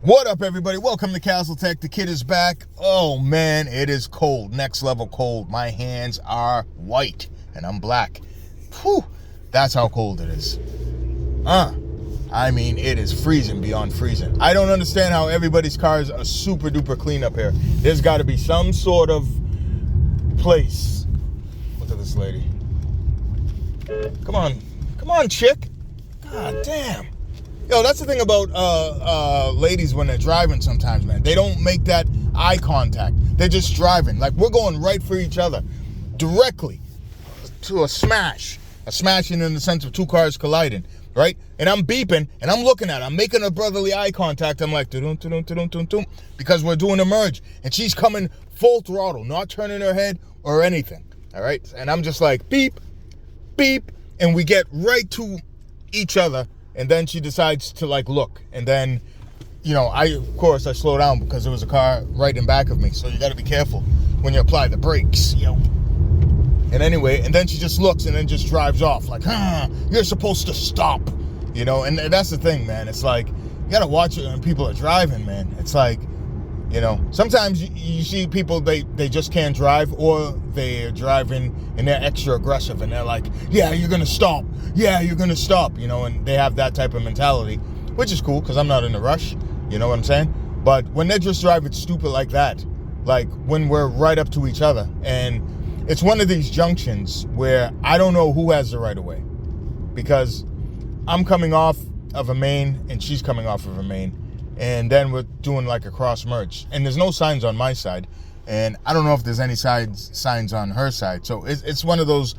What up, everybody? Welcome to Castle Tech. The kid is back. Oh, man, it is cold. Next level cold. My hands are white, and I'm black. Whew, that's how cold it is. I mean, it is freezing beyond freezing. I don't understand how everybody's cars are super duper clean up here. There's got to be some sort of place. Look at this lady. Come on, chick. God damn. Yo, that's the thing about ladies when they're driving sometimes, man. They don't make that eye contact. They're just driving. Like, we're going right for each other. Directly to a smash. A smashing in the sense of two cars colliding, right? And I'm beeping, and I'm looking at her. I'm making a brotherly eye contact. I'm like, dun dun dun dun dun, because we're doing a merge. And she's coming full throttle, not turning her head or anything, all right? And I'm just like, beep, beep, and we get right to each other. And then she decides to, like, look. And then, you know, of course, I slow down because there was a car right in back of me. So you got to be careful when you apply the brakes, yo. And anyway, and then she just looks and then just drives off. Like, you're supposed to stop. You know, and that's the thing, man. It's like, you got to watch it when people are driving, man. It's like, you know, sometimes you see people, they just can't drive, or they're driving and they're extra aggressive and they're like, yeah, you're going to stop. Yeah, you're going to stop, you know, and they have that type of mentality, which is cool because I'm not in a rush, you know what I'm saying? But when they're just driving stupid like that, like when we're right up to each other, and it's one of these junctions where I don't know who has the right of way, because I'm coming off of a main and she's coming off of a main. And then we're doing like a cross merge. And there's no signs on my side. And I don't know if there's any signs on her side. So it's one of those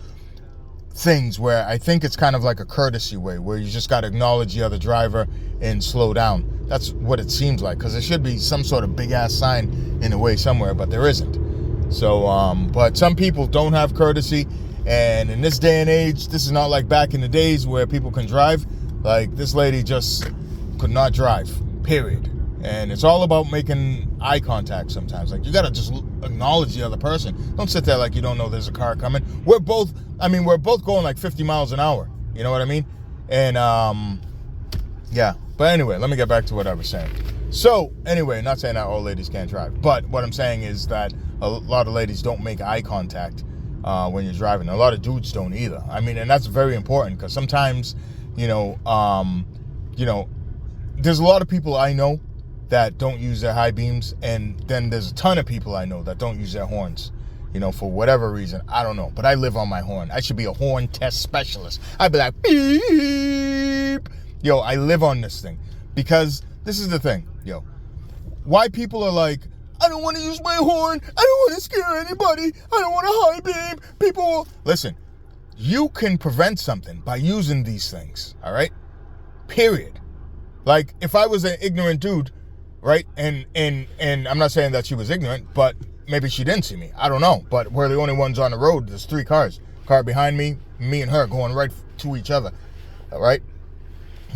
things where I think it's kind of like a courtesy way, where you just got to acknowledge the other driver and slow down. That's what it seems like. Because there should be some sort of big-ass sign in the way somewhere, but there isn't. So, but some people don't have courtesy. And in this day and age, this is not like back in the days where people can drive. Like, this lady just could not drive. Period. And it's all about making eye contact sometimes. Like, you got to just acknowledge the other person. Don't sit there like you don't know there's a car coming. We're both going like 50 miles an hour. You know what I mean? And, yeah. But anyway, let me get back to what I was saying. So, anyway, not saying that all ladies can't drive. But what I'm saying is that a lot of ladies don't make eye contact when you're driving. A lot of dudes don't either. I mean, and that's very important, because sometimes, you know, there's a lot of people I know that don't use their high beams, and then there's a ton of people I know that don't use their horns, you know, for whatever reason. I don't know, but I live on my horn. I should be a horn test specialist. I'd be like, beep. Yo, I live on this thing, because this is the thing, yo. Why people are like, I don't want to use my horn. I don't want to scare anybody. I don't want a high beam. People, listen, you can prevent something by using these things, all right? Period. Like, if I was an ignorant dude, right, and I'm not saying that she was ignorant, but maybe she didn't see me. I don't know. But we're the only ones on the road. There's three cars. Car behind me, me and her going right to each other, all right?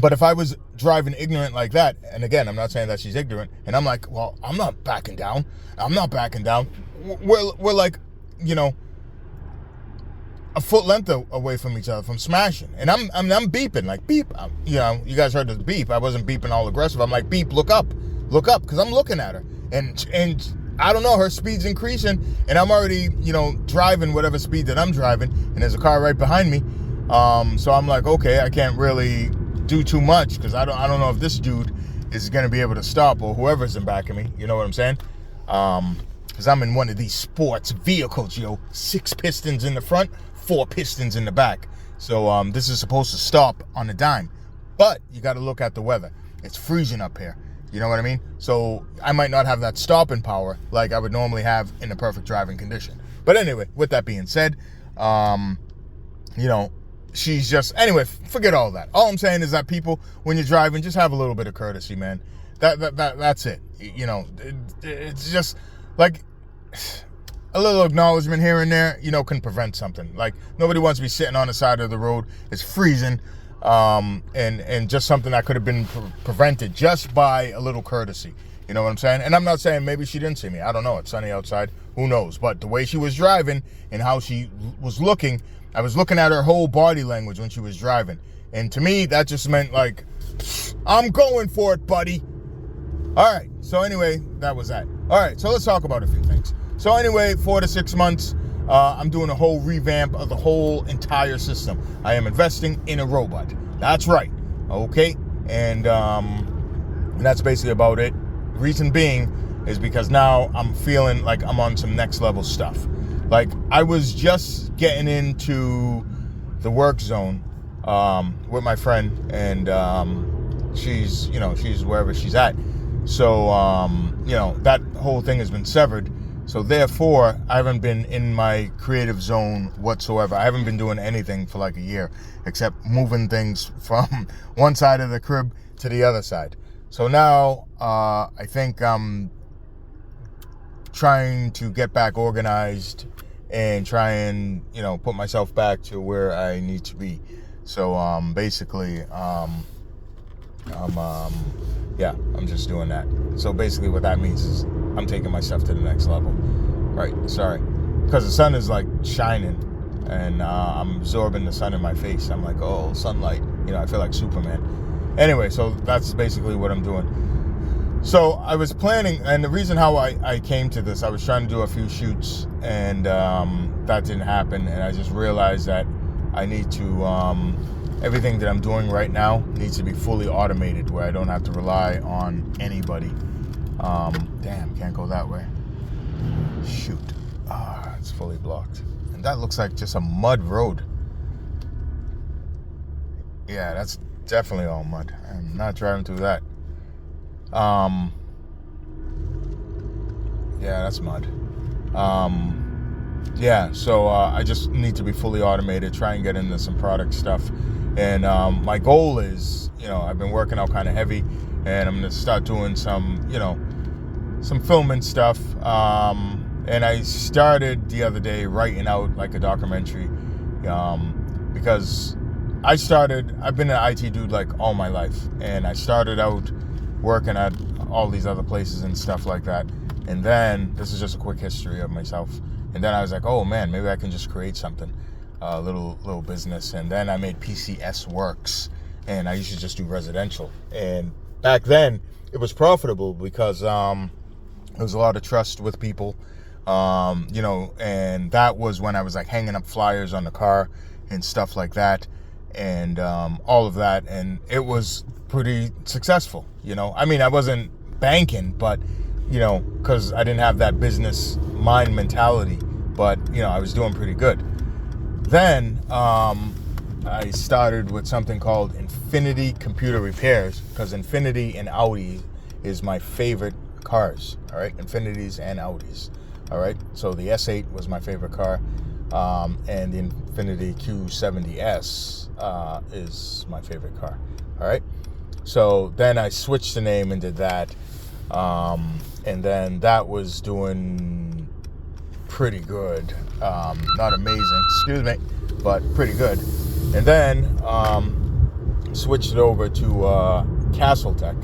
But if I was driving ignorant like that, and again, I'm not saying that she's ignorant, and I'm like, well, I'm not backing down. I'm not backing down. We're like, you know, a foot length away from each other from smashing, and I'm beeping, like, beep. You know, you guys heard the beep. I wasn't beeping all aggressive. I'm like, beep, look up, because I'm looking at her, and I don't know, her speed's increasing, and I'm already, you know, driving whatever speed that I'm driving, and there's a car right behind me. So I'm like, okay, I can't really do too much, because I don't know if this dude is gonna be able to stop, or whoever's in back of me. You know what I'm saying? Because I'm in one of these sports vehicles, yo. 6 pistons in the front, 4 pistons in the back. So this is supposed to stop on a dime. But you got to look at the weather. It's freezing up here. You know what I mean? So I might not have that stopping power like I would normally have in a perfect driving condition. But anyway, with that being said, you know, she's just, anyway, forget all that. All I'm saying is that people, when you're driving, just have a little bit of courtesy, man. That's it. You know, it's just like a little acknowledgement here and there, you know, can prevent something. Like, nobody wants to be sitting on the side of the road. It's freezing, and just something that could have been prevented just by a little courtesy. You know what I'm saying? And I'm not saying maybe she didn't see me. I don't know. It's sunny outside. Who knows? But the way she was driving and how she was looking, I was looking at her whole body language when she was driving. And to me, that just meant like, I'm going for it, buddy. All right. So anyway, that was that. All right. So let's talk about a few things. So anyway, 4 to 6 months, I'm doing a whole revamp of the whole entire system. I am investing in a robot. That's right. Okay. And that's basically about it. Reason being is because now I'm feeling like I'm on some next level stuff. Like I was just getting into the work zone with my friend, and she's wherever she's at. So that whole thing has been severed. So therefore, I haven't been in my creative zone whatsoever. I haven't been doing anything for like a year, except moving things from one side of the crib to the other side. So now I think I'm trying to get back organized and try and put myself back to where I need to be. So basically I'm just doing that. So basically what that means is I'm taking my stuff to the next level. Right, sorry, because the sun is like shining and I'm absorbing the sun in my face. I'm like, oh, sunlight, I feel like Superman. Anyway, so that's basically what I'm doing. So I was planning, and the reason how I came to this, I was trying to do a few shoots, and that didn't happen. And I just realized that I need to, everything that I'm doing right now needs to be fully automated, where I don't have to rely on anybody. Damn, can't go that way. Shoot. It's fully blocked. And that looks like just a mud road. Yeah, that's definitely all mud. I'm not driving through that. Yeah, that's mud. So I just need to be fully automated, try and get into some product stuff. And my goal is, I've been working out kind of heavy, and I'm going to start doing some filming stuff. And I started the other day writing out like a documentary, because I've been an IT dude like all my life, and I started out working at all these other places and stuff like that. And then, this is just a quick history of myself. And then I was like, oh man, maybe I can just create something, a little business. And then I made PCS Works, and I used to just do residential. And back then, it was profitable because there was a lot of trust with people, and that was when I was like hanging up flyers on the car and stuff like that, and all of that. And it was pretty successful, I mean, I wasn't banking, but because I didn't have that business mind mentality, but I was doing pretty good. Then I started with something called Infinity Computer Repairs, because Infinity and Audi is my favorite cars. All right, Infinities and Audis. All right, so the S8 was my favorite car, and the Infinity Q70S is my favorite car. All right, so then I switched the name and did that, and then that was doing pretty good. Not amazing, excuse me, but pretty good. And then switched it over to Castle Tech,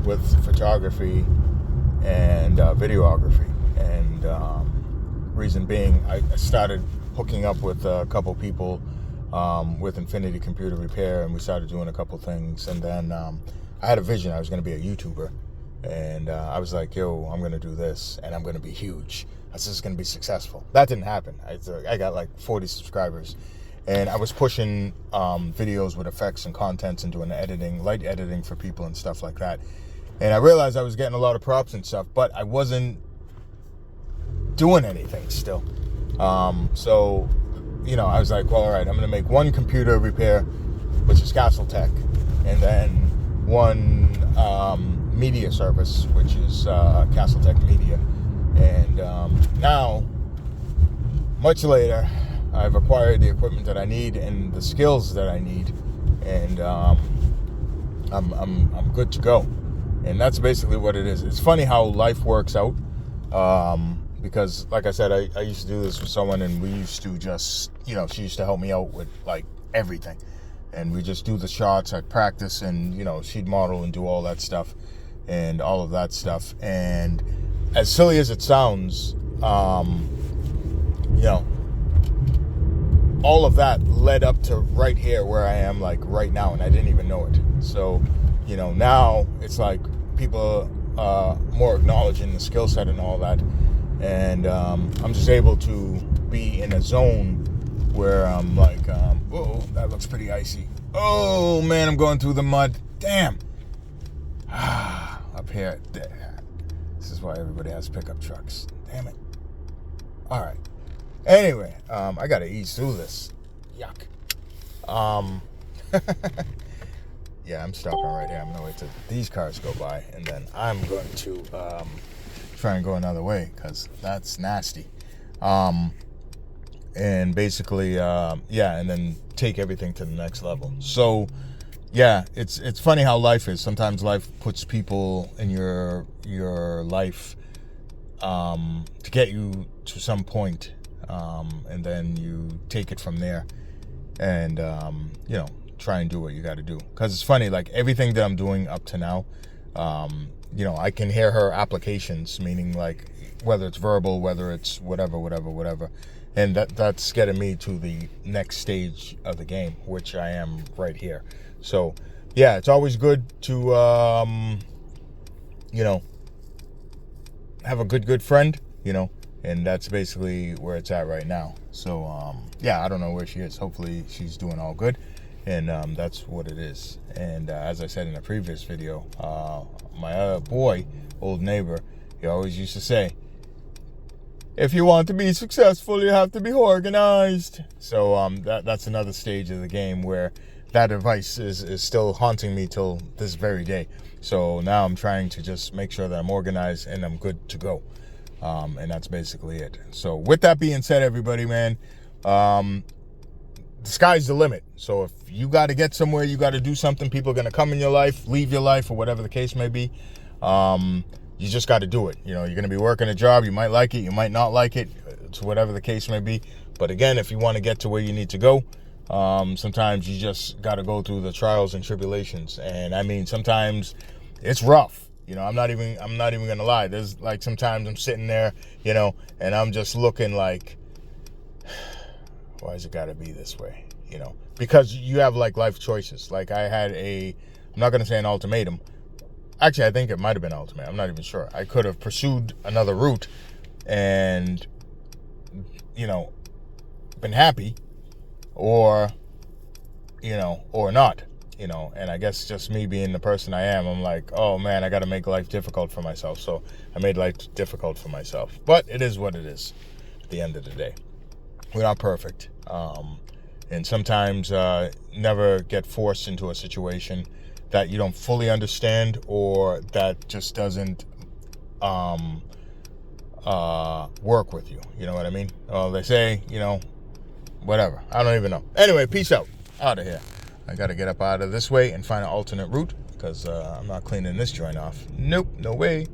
with photography and videography. And reason being, I started hooking up with a couple people with Infinity Computer Repair, and we started doing a couple things. And then I had a vision. I was going to be a YouTuber, and I was like, yo, I'm going to do this, and I'm going to be huge. This is going to be successful. That didn't happen. I got like 40 subscribers, and I was pushing videos with effects and contents and doing light editing for people and stuff like that. And I realized I was getting a lot of props and stuff, but I wasn't doing anything still. So, I was like, well, all right, I'm going to make one computer repair, which is Castle Tech, and then one media service, which is Castle Tech Media. And now, much later, I've acquired the equipment that I need and the skills that I need, and I'm good to go. And that's basically what it is. It's funny how life works out, because, like I said, I used to do this with someone, and we used to just, she used to help me out with like everything, and we just do the shots. I'd practice, and she'd model and do all that stuff, and all of that stuff. And as silly as it sounds, all of that led up to right here where I am like right now, and I didn't even know it. So you know, now it's like people are more acknowledging the skill set and all that. And I'm just able to be in a zone where I'm like, whoa, that looks pretty icy. Oh, man, I'm going through the mud. Damn. Up here. This is why everybody has pickup trucks. Damn it. All right. Anyway, I got to ease through this. Yuck. Yeah, I'm stopping right here. I'm going to wait till these cars go by, and then I'm going to try and go another way, because that's nasty. And basically, yeah, and then take everything to the next level. So, yeah, it's funny how life is. Sometimes life puts people in your life to get you to some point, and then you take it from there, and you know, try and do what you got to do. Because it's funny, like everything that I'm doing up to now, you know, I can hear her applications, meaning like whether it's verbal, whether it's whatever, and that's getting me to the next stage of the game, which I am right here. So yeah, it's always good to you know, have a good friend, you know, and that's basically where it's at right now. So yeah, I don't know where she is. Hopefully she's doing all good, and that's what it is. And as I said in a previous video, my other boy, old neighbor, he always used to say, if you want to be successful, you have to be organized. So that's another stage of the game where that advice is still haunting me till this very day. So now I'm trying to just make sure that I'm organized and I'm good to go. And that's basically it. So with that being said, everybody, man, the sky's the limit. So if you got to get somewhere, you got to do something, people are going to come in your life, leave your life, or whatever the case may be. You just got to do it. You know, you're going to be working a job. You might like it. You might not like it. It's whatever the case may be. But again, if you want to get to where you need to go, sometimes you just got to go through the trials and tribulations. And I mean, sometimes it's rough. You know, I'm not even going to lie. There's like sometimes I'm sitting there, you know, and I'm just looking like, why's it got to be this way? You know, because you have like life choices. Like I had I'm not going to say an ultimatum. Actually, I think it might have been ultimate. I'm not even sure. I could have pursued another route and, you know, been happy, or, you know, or not, you know. And I guess just me being the person I am, I'm like, oh man, I got to make life difficult for myself. So I made life difficult for myself. But it is what it is at the end of the day. We're not perfect. And sometimes never get forced into a situation that you don't fully understand, or that just doesn't work with you. You know what I mean? Well, they say, you know, whatever. I don't even know. Anyway, peace out. Out of here. I got to get up out of this way and find an alternate route, because I'm not cleaning this joint off. Nope, no way.